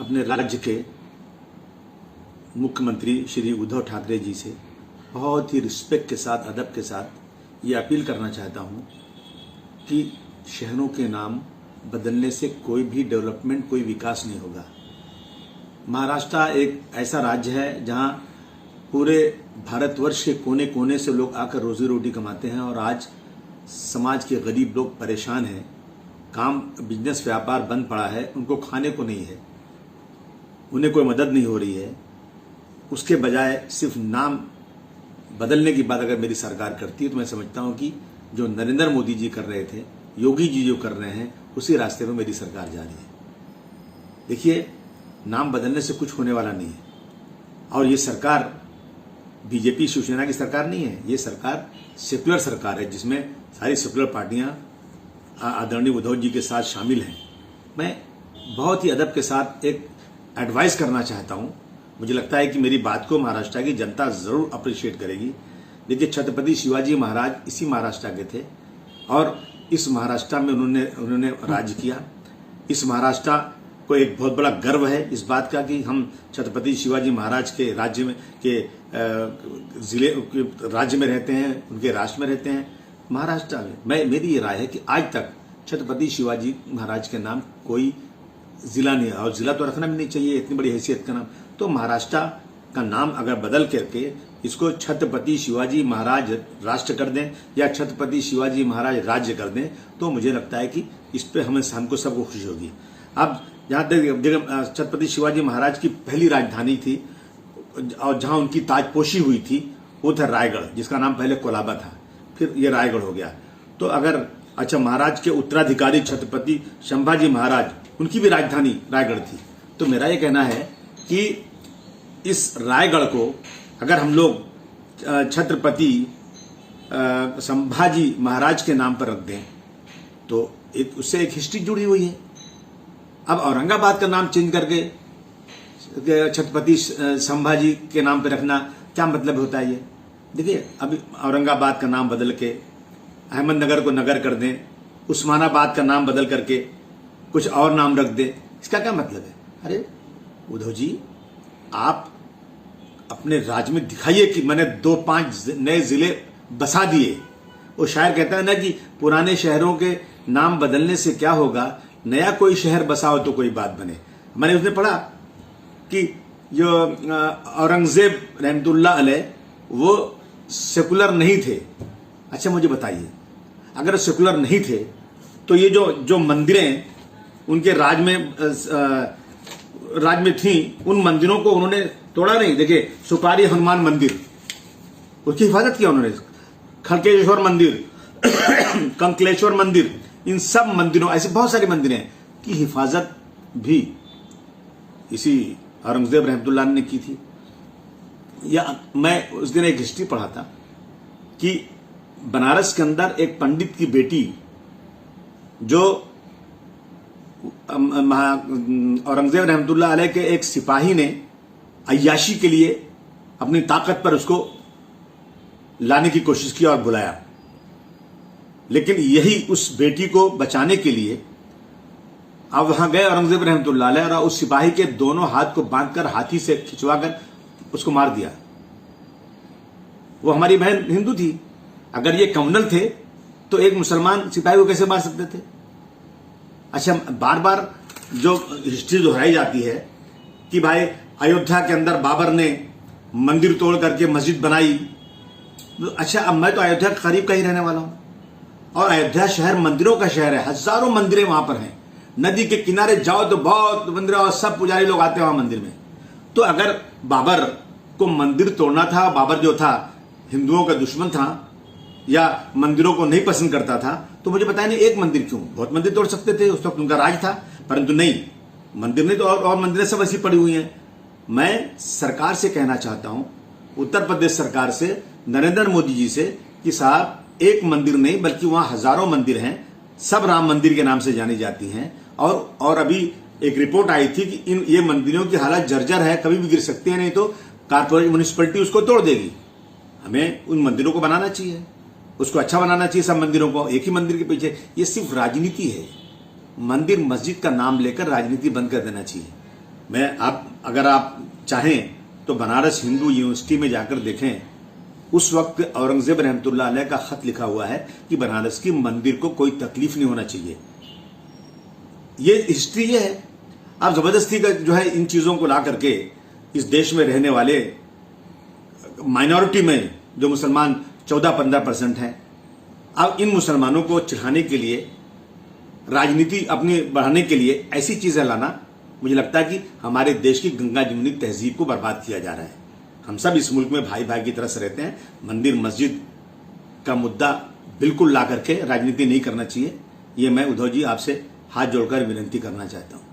अपने राज्य के मुख्यमंत्री श्री उद्धव ठाकरे जी से बहुत ही रिस्पेक्ट के साथ, अदब के साथ ये अपील करना चाहता हूँ कि शहरों के नाम बदलने से कोई भी डेवलपमेंट, कोई विकास नहीं होगा। महाराष्ट्र एक ऐसा राज्य है जहाँ पूरे भारतवर्ष के कोने कोने से लोग आकर रोजी रोटी कमाते हैं और आज समाज के गरीब लोग परेशान हैं। काम, बिजनेस, व्यापार बंद पड़ा है, उनको खाने को नहीं है, उन्हें कोई मदद नहीं हो रही है। उसके बजाय सिर्फ नाम बदलने की बात अगर मेरी सरकार करती है तो मैं समझता हूं कि जो नरेंद्र मोदी जी कर रहे थे, योगी जी जो कर रहे हैं, उसी रास्ते पर मेरी सरकार जा रही है। देखिए, नाम बदलने से कुछ होने वाला नहीं है। और ये सरकार बीजेपी शिवसेना की सरकार नहीं है, ये सरकार सेक्युलर सरकार है जिसमें सारी सेक्युलर पार्टियां आदरणीय उद्धव जी के साथ शामिल हैं। मैं बहुत ही अदब के साथ एक एडवाइस करना चाहता हूं। मुझे लगता है कि मेरी बात को महाराष्ट्र की जनता जरूर अप्रिशिएट करेगी। देखिए, छत्रपति शिवाजी महाराज इसी महाराष्ट्र के थे और इस महाराष्ट्र में उन्होंने राज किया। इस महाराष्ट्र को एक बहुत बड़ा गर्व है इस बात का कि हम छत्रपति शिवाजी महाराज के राज्य में राज्य में रहते हैं, उनके राष्ट्र में रहते हैं महाराष्ट्र में। मेरी ये राय है कि आज तक छत्रपति शिवाजी महाराज के नाम कोई जिला नहीं है, और जिला तो रखना भी नहीं चाहिए, इतनी बड़ी हैसियत का नाम। तो महाराष्ट्र का नाम अगर बदल करके इसको छत्रपति शिवाजी महाराज राष्ट्र कर दें या छत्रपति शिवाजी महाराज राज्य कर दें तो मुझे लगता है कि इस पे हमको सबको खुशी होगी। अब जहां तक छत्रपति शिवाजी महाराज की पहली राजधानी थी और जहां उनकी ताजपोशी हुई थी वो था रायगढ़, जिसका नाम पहले कोलाबा था, फिर ये रायगढ़ हो गया। तो अगर महाराज के उत्तराधिकारी छत्रपति संभाजी महाराज, उनकी भी राजधानी रायगढ़ थी। तो मेरा ये कहना है कि इस रायगढ़ को अगर हम लोग छत्रपति संभाजी महाराज के नाम पर रख दें तो उससे एक हिस्ट्री जुड़ी हुई है। अब औरंगाबाद का नाम चेंज करके छत्रपति संभाजी के नाम पर रखना क्या मतलब होता है ये? देखिए, अभी औरंगाबाद का नाम बदल के अहमदनगर को नगर कर दें, उस्मानाबाद का नाम बदल करके कुछ और नाम रख दें, इसका क्या मतलब है? अरे उद्धव जी, आप अपने राज्य में दिखाइए कि मैंने 2-5 नए जिले बसा दिए। वो शायर कहता है ना कि पुराने शहरों के नाम बदलने से क्या होगा, नया कोई शहर बसाओ तो कोई बात बने। मैंने उसने पढ़ा कि जो औरंगजेब रहमतुल्लाह अलैह वो सेकुलर नहीं थे। अच्छा, मुझे बताइए, अगर सेकुलर नहीं थे तो ये जो मंदिरें उनके राज में थी, उन मंदिरों को उन्होंने तोड़ा नहीं। देखिए, सुपारी हनुमान मंदिर, उसकी हिफाजत किया उन्होंने। खड़केश्वर मंदिर, कंकलेश्वर मंदिर, इन सब मंदिरों, ऐसे बहुत सारे मंदिरें की हिफाजत भी इसी औरंगजेब रहमतुल्लाह ने की थी। या मैं उस दिन एक हिस्ट्री पढ़ा था कि बनारस के अंदर एक पंडित की बेटी, जो औरंगजेब रहमतुल्लाह अलैह के एक सिपाही ने अय्याशी के लिए अपनी ताकत पर उसको लाने की कोशिश की और बुलाया, लेकिन यही उस बेटी को बचाने के लिए अब वहां गए औरंगजेब रहमतुल्लाह अलैह और उस सिपाही के दोनों हाथ को बांधकर हाथी से खिंचवाकर उसको मार दिया। वो हमारी बहन हिंदू थी, अगर ये कम्युनल थे तो एक मुसलमान सिपाही को कैसे मार सकते थे? अच्छा, बार बार जो हिस्ट्री दोहराई जाती है कि भाई अयोध्या के अंदर बाबर ने मंदिर तोड़ करके मस्जिद बनाई। अच्छा, अब मैं तो अयोध्या के करीब का ही रहने वाला हूं और अयोध्या शहर मंदिरों का शहर है, हजारों मंदिरें वहां पर हैं। नदी के किनारे जाओ तो बहुत मंदिर और सब पुजारी लोग आते हैं वहां मंदिर में। तो अगर बाबर को मंदिर तोड़ना था, बाबर जो था हिंदुओं का दुश्मन था या मंदिरों को नहीं पसंद करता था, तो मुझे बताया नहीं, एक मंदिर क्यों, बहुत मंदिर तोड़ सकते थे, उस वक्त उनका राज था। परंतु नहीं, मंदिर नहीं तो और मंदिरें सब ऐसी पड़ी हुई हैं। मैं सरकार से कहना चाहता हूं, उत्तर प्रदेश सरकार से, नरेंद्र मोदी जी से, कि साहब एक मंदिर नहीं बल्कि वहां हजारों मंदिर हैं, सब राम मंदिर के नाम से जानी जाती हैं। और अभी एक रिपोर्ट आई थी कि ये मंदिरों की हालत जर्जर है, कभी भी गिर सकते हैं, नहीं तो कारपोरेट म्युनिसिपैलिटी उसको तोड़ देगी। हमें उन मंदिरों को बनाना चाहिए, उसको अच्छा बनाना चाहिए, सब मंदिरों को। एक ही मंदिर के पीछे ये सिर्फ राजनीति है। मंदिर मस्जिद का नाम लेकर राजनीति बंद कर देना चाहिए। मैं अगर आप चाहें तो बनारस हिंदू यूनिवर्सिटी में जाकर देखें, उस वक्त औरंगजेब रहमतुल्लाह अलैह का खत लिखा हुआ है कि बनारस की मंदिर को कोई तकलीफ नहीं होना चाहिए। ये हिस्ट्री ये है। आप जबरदस्ती का जो है इन चीजों को ला करके इस देश में रहने वाले माइनॉरिटी में जो मुसलमान 14-15% हैं, अब इन मुसलमानों को चिढ़ाने के लिए, राजनीति अपनी बढ़ाने के लिए ऐसी चीजें लाना, मुझे लगता है कि हमारे देश की गंगा जमुनी तहजीब को बर्बाद किया जा रहा है। हम सब इस मुल्क में भाई भाई की तरह से रहते हैं। मंदिर मस्जिद का मुद्दा बिल्कुल ला करके राजनीति नहीं करना चाहिए। ये मैं उद्धव जी आपसे हाथ जोड़कर विनती करना चाहता हूं।